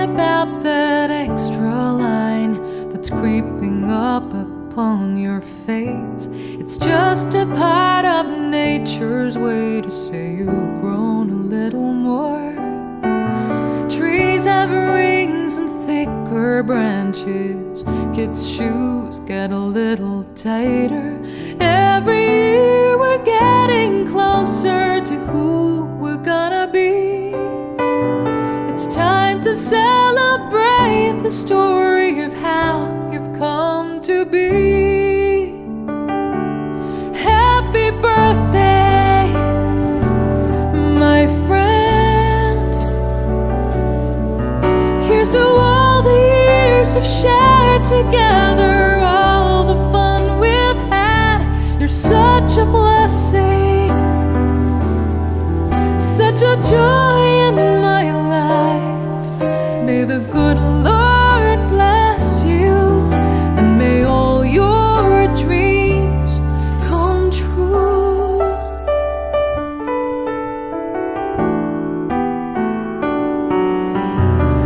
about that extra line that's creeping up upon your face. It's just a part of nature's way to say you've grown a little more. Trees have rings and thicker branches. Kids' shoes get a little tighter. Every year we're getting closer to who we're gonna be. It's time to celebrate the story of how you've come to be. Happy birthday, my friend. Here's to all the years we've shared together, all the fun we've had. You're such a blessing, such a joy in my life. May the good Lord bless you, and may all your dreams come true.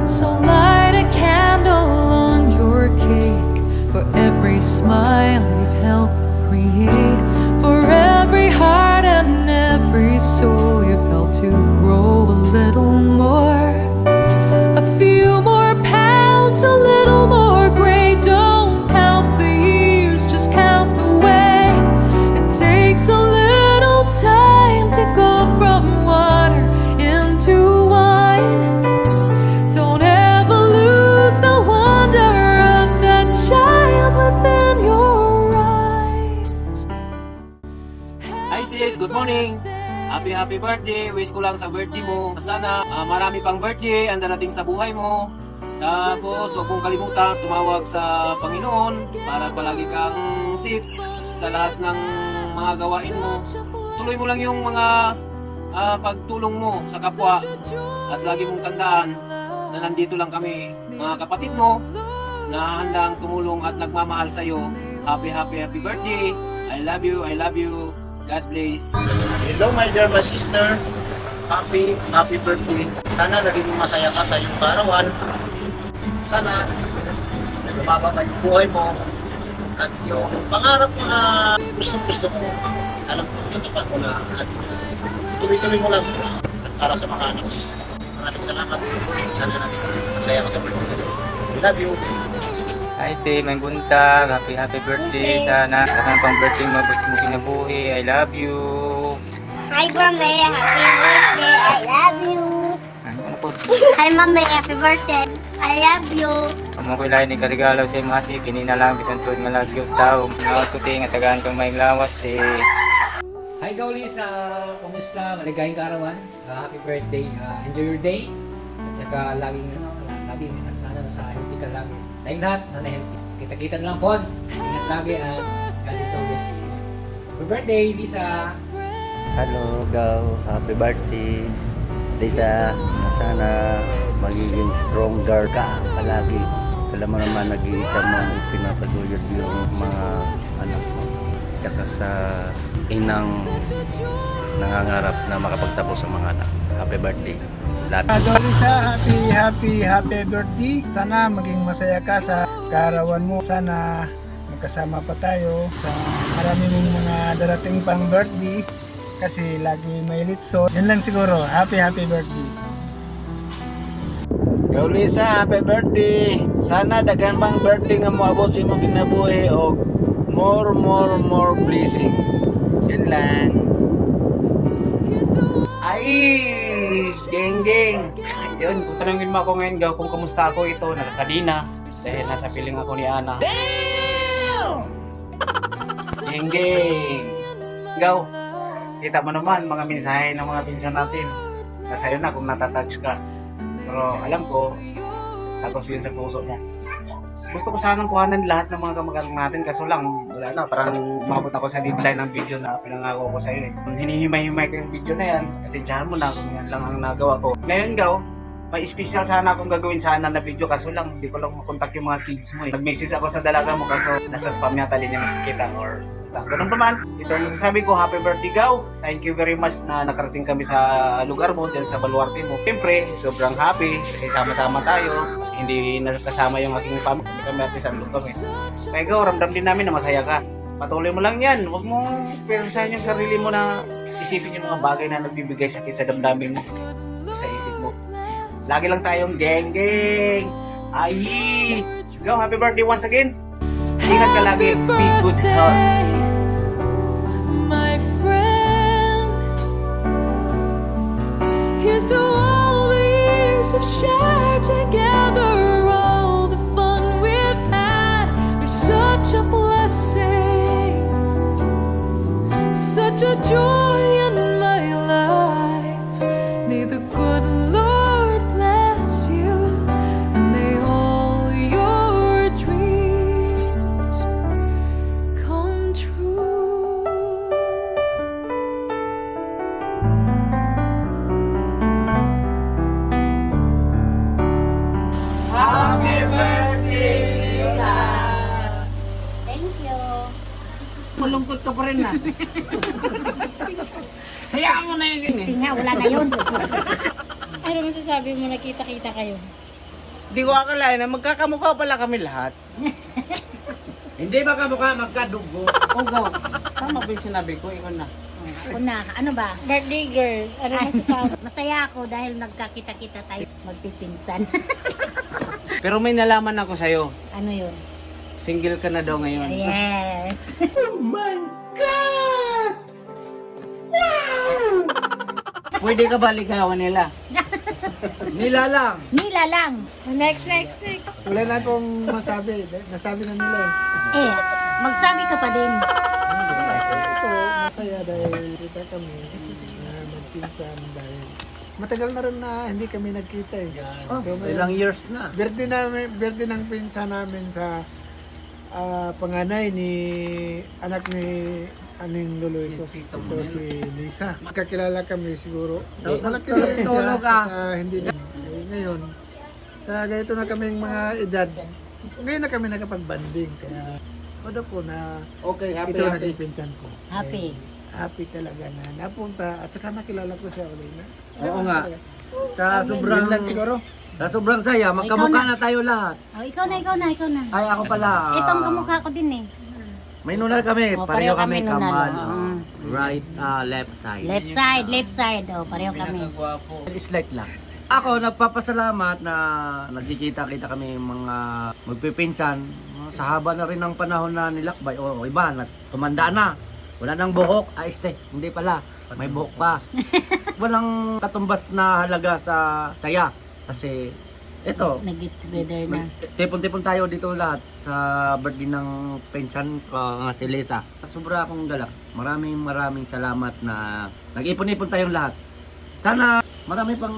So light a candle on your cake for every smile you've helped create, for every heart and every soul you've helped to grow a little more. A few more pounds, a little more gray. Don't count the years, just count the way. It takes a little time to go from water into wine. Don't ever lose the wonder of that child within your eyes. Hi sis, good morning! Happy birthday! Wish ko lang sa birthday mo. Sana marami pang birthday ang darating sa buhay mo. Tapos huwag mong kalimutan tumawag sa Panginoon para palagi kang safe sa lahat ng mga gawain mo. Tuloy mo lang yung mga pagtulong mo sa kapwa. At lagi mong tandaan na nandito lang kami, mga kapatid mo, na handang tumulong at nagmamahal sa iyo. Happy birthday! I love you. God bless. Hello my dear my sister. Happy birthday. Sana naging masaya ka sa iyong karawan. Sana lumaba pa yung buhay mo. At yung pangarap mo na gusto mo, alam ko, tutupad mo na. At tuloy-tuloy mo lang. At para sa mga anak. Maraming salamat. Sana natin masaya ka sa birthday. Love you. Hi te, may buntag. Happy birthday. Sana pang birthday mo, gusto mo kinabuhi. I love you. Hi, Mami. Happy birthday. I love you. Ano po? Hi, Mami. Happy birthday. I love you. Amo ko lain ni karigalo sa mati. Kinina lang, bisan tuwid nga lagi yung tao. Nawag ko te, nga tagaan kang may lawas te. Hi Gaulis, kumusta? Maligayang kaarawan. Happy birthday. Enjoy your day. At saka laging sana nasa healthy ka lagi. Tayong lahat, sana healthy. Kita-kita na lang po. Ingat lagi at God is always. Happy birthday, Lisa! Hello, Gaw. Happy birthday. Lisa, sana magiging stronger ka palagi. Alam mo naman, nag-iisa mong ipinapaguyod yung mga anak mo. Isa ka sa inang nangangarap na makapagtapos sa mga anak. Happy birthday. Lisa, happy birthday. Sana maging masaya ka sa kaarawan mo. Sana magkasama pa tayo sa marami mong mga darating pang birthday. Kasi lagi may litso. Yun lang siguro. Happy birthday. Lisa, happy birthday. Sana daghan pang birthday nga mo abot sa imong kinabuhi o more blessing. Yun lang. Ay, geng. Yun, kung tanongin mo ako ngayon, Gaw, kung kamusta ako ito, nakakadina. Dahil nasa piling ako ni Ana. Damn! Geng. Gaw, kita mo naman mga mensahe ng mga pinsan natin. Nasa yun na kung natatouch ka. Pero alam ko, tapos yun sa puso niya. Gusto ko sanang kuhanan lahat ng mga kamag-anak natin, kaso lang, wala na, parang umabot ako sa deadline ng video na pinangako ko sa iyo. Hinihimay-himay ko yung video na yan, kasi diyan mo na kung yan lang ang nagawa ko. Ngayon, Gaw, may special sana akong gagawin sana na video kaso lang hindi ko lang makontak yung mga kids mo eh. Nag-message ako sa dalaga mo kaso nasa spam yata din yung nakikita or basta. Ganun pa man. Ito ang masasabi ko, happy birthday Gaw. Thank you very much na nakarating kami sa lugar mo dyan sa baluarte mo. Siyempre, sobrang happy kasi sama-sama tayo. Kasi hindi nakasama yung aking family. Hindi kami at sa lugar kami. Kaya Gaw, ramdam din namin na masaya ka. Patuloy mo lang yan. Huwag mo persahin yung sarili mo na isipin yung mga bagay na nagbibigay sakit sa damdamin mo. Sa isip mo. Lagi lang tayong geng-geng. Ay! Go, happy birthday once again. Ingat ka lagi. Be good health. My friend, here's to all the years we've shared together, all the fun we've had. You're such a blessing, such a joy in my life. May the good Lord bless you, and may all your dreams come true. Thank you. Malungkot ka pa rin na. Hayaan mo na yun eh. Tinga, wala na yun. Ano masasabi mo nakita-kita kayo? Hindi ko akalain na magkakamukha pala kami lahat. Hindi magkamukha, magkadugo. O Gaw, tama ba yung sinabi ko? Ikaw na. Ako na, ano ba? Birthday girl, ano masasabi? Masaya ako dahil nagkakita-kita tayo magpipinsan. Pero may nalaman ako sa'yo. Ano yun? Single ka na daw ngayon. Yes. Pwede ka ba ligawan nila? Nila lang. Nila lang. Next. Wala na akong masabi. Nasabi na nila eh. Eh, magsabi ka pa din. Ito, masaya dahil kita kami na magpinsan dahil matagal na rin na hindi kami nagkita eh. So, ilang years na. Birthday ng pinsan namin sa panganay ni anak ni Aning Luloy. So, ito si Lisa. Kakilala kami siguro. Malaki na rin siya sa hindi na. Ngayon, sa ganito na kaming mga edad, ngayon na kami nakapag-banding. Kaya, wala po na ito naging pinsan ko. Happy. Happy talaga na napunta at saka nakilala ko siya ulit na. Oo nga. Sa sobrang Yun lang siguro. Sa sobrang saya, magkamukha na tayo lahat. Oh, ikaw na. Ay ako pala. Itong kamukha ko din eh. May nunal kami, Oh, pareho pareho kami kami nunal, kamal. oh. Right, left side. Left side. Oh, pareho kami. Slight lang. Ako nagpapasalamat na nagkikita-kita kami mga magpipinsan sa haba na rin ng panahon na nilakbay o iba tumanda na. Wala nang buhok, hindi pala. May buhok pa. Walang katumbas na halaga sa saya kasi ito, Nag-get together na. tipon-tipon tayo dito lahat sa birthday ng pinsan ko nga si Lisa. Sobra akong galak. Maraming salamat na nag-ipon-ipon tayong lahat. Sana marami pang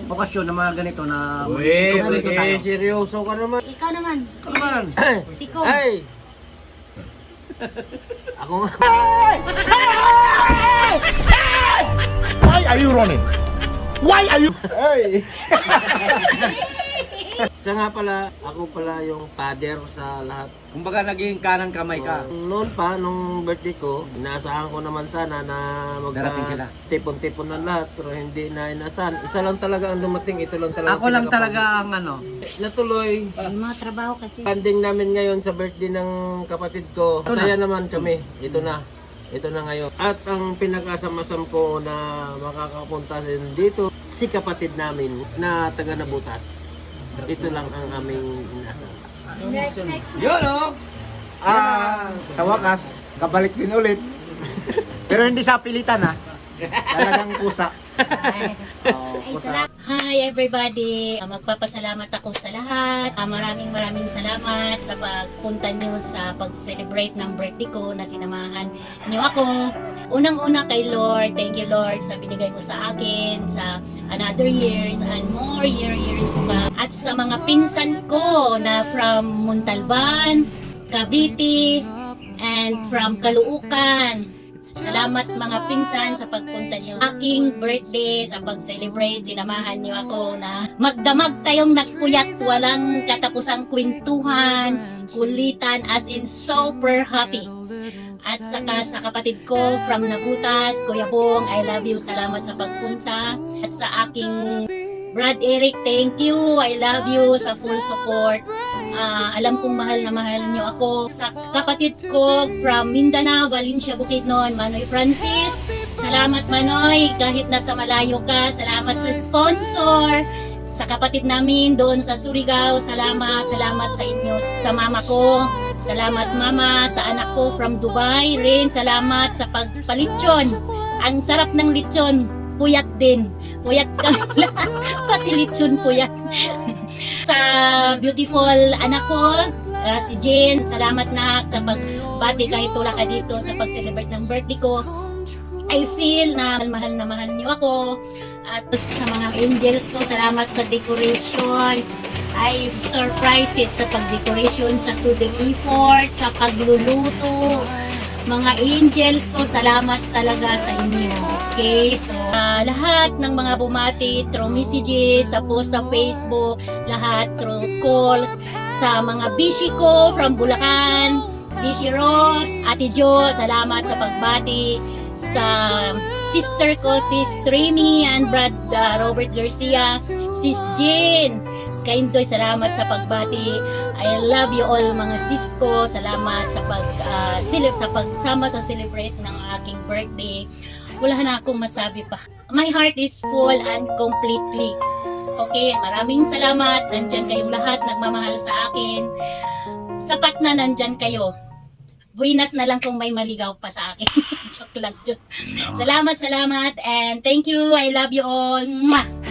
okasyon na mga ganito na ganito tayo. Seryoso ka naman. Ikaw naman. Come on. Si Kong. Hey! Ako nga. Why are you running? Why are you? Hey! Siya nga pala, ako pala yung father sa lahat. Kumbaga naging kanan kamay ka. Noon pa, nung birthday ko, inaasahan ko naman sana na Darating sila. tipon-tipon na lahat, pero hindi na inaasahan. Isa lang talaga ang dumating, ito lang talaga. Ako lang talaga ang ano. Natuloy, May mga trabaho kasi. banding namin ngayon sa birthday ng kapatid ko. Masaya naman kami. Ito na ngayon. At ang pinakasamasam ko na makakapunta din dito, si kapatid namin na taga Nabutas. Ito lang ang aming inaasahan. Yun o. Sa wakas, kabalik din ulit. Pero hindi sa pilitan ha. Talagang kusa. Ay, salamat. Hi everybody! Magpapasalamat ako sa lahat. Maraming salamat sa pagpunta nyo sa pag-celebrate ng birthday ko na sinamahan nyo ako. Unang-una kay Lord, thank you Lord sa binigay mo sa akin sa another years and more years to come. At sa mga pinsan ko na from Montalban, Cavite, and from Caloocan. Salamat mga pinsan sa pagpunta nyo. Aking birthday sa pag-celebrate, sinamahan nyo ako na magdamag tayong nagpuyat, walang katapusang kwentuhan, kulitan, as in super happy. At saka sa kapatid ko from Nabutas, Kuya Bong, I love you. Salamat sa pagpunta. At sa aking Brad Eric, thank you. I love you sa full support. Alam kong mahal na mahal niyo ako. Sa kapatid ko from Mindanao, Valencia, Bukidnon, Manoy Francis. Salamat Manoy, kahit nasa malayo ka. Salamat sa sponsor. Sa kapatid namin doon sa Surigao, salamat sa inyo. Sa mama ko, salamat mama. Sa anak ko from Dubai rin, salamat sa pagpalitsyon. Ang sarap ng litsyon, puyat din. Puyat kami lahat, pati litsyon puyat. Sa beautiful anak ko, si Jen, salamat na sa pagbati kahit wala ka dito sa pag-celebrate ng birthday ko. I feel na mahal na mahal niyo ako. At sa mga angels ko, salamat sa decoration. I surprised it sa pag-decoration, sa to the effort, sa pagluluto. Mga angels ko, salamat talaga sa inyo. Okay? So, lahat ng mga bumati through messages, sa post sa Facebook, lahat through calls, sa mga bishi ko from Bulacan, Bishi Rose, Ate Jo, salamat sa pagbati. Sa sister ko, Sis Remy and Brad Robert Garcia, Sis Jean, Kaindoy, salamat sa pagbati. I love you all mga sis ko. Salamat sa pagsama sa celebrate ng aking birthday. Wala na akong masabi pa. My heart is full and completely. Okay, maraming salamat. Nandyan kayong lahat, nagmamahal sa akin. Sapat na nandyan kayo. Buinas na lang kung may maligaw pa sa akin. Joke lang, joke. Salamat, and thank you. I love you all. Mwah!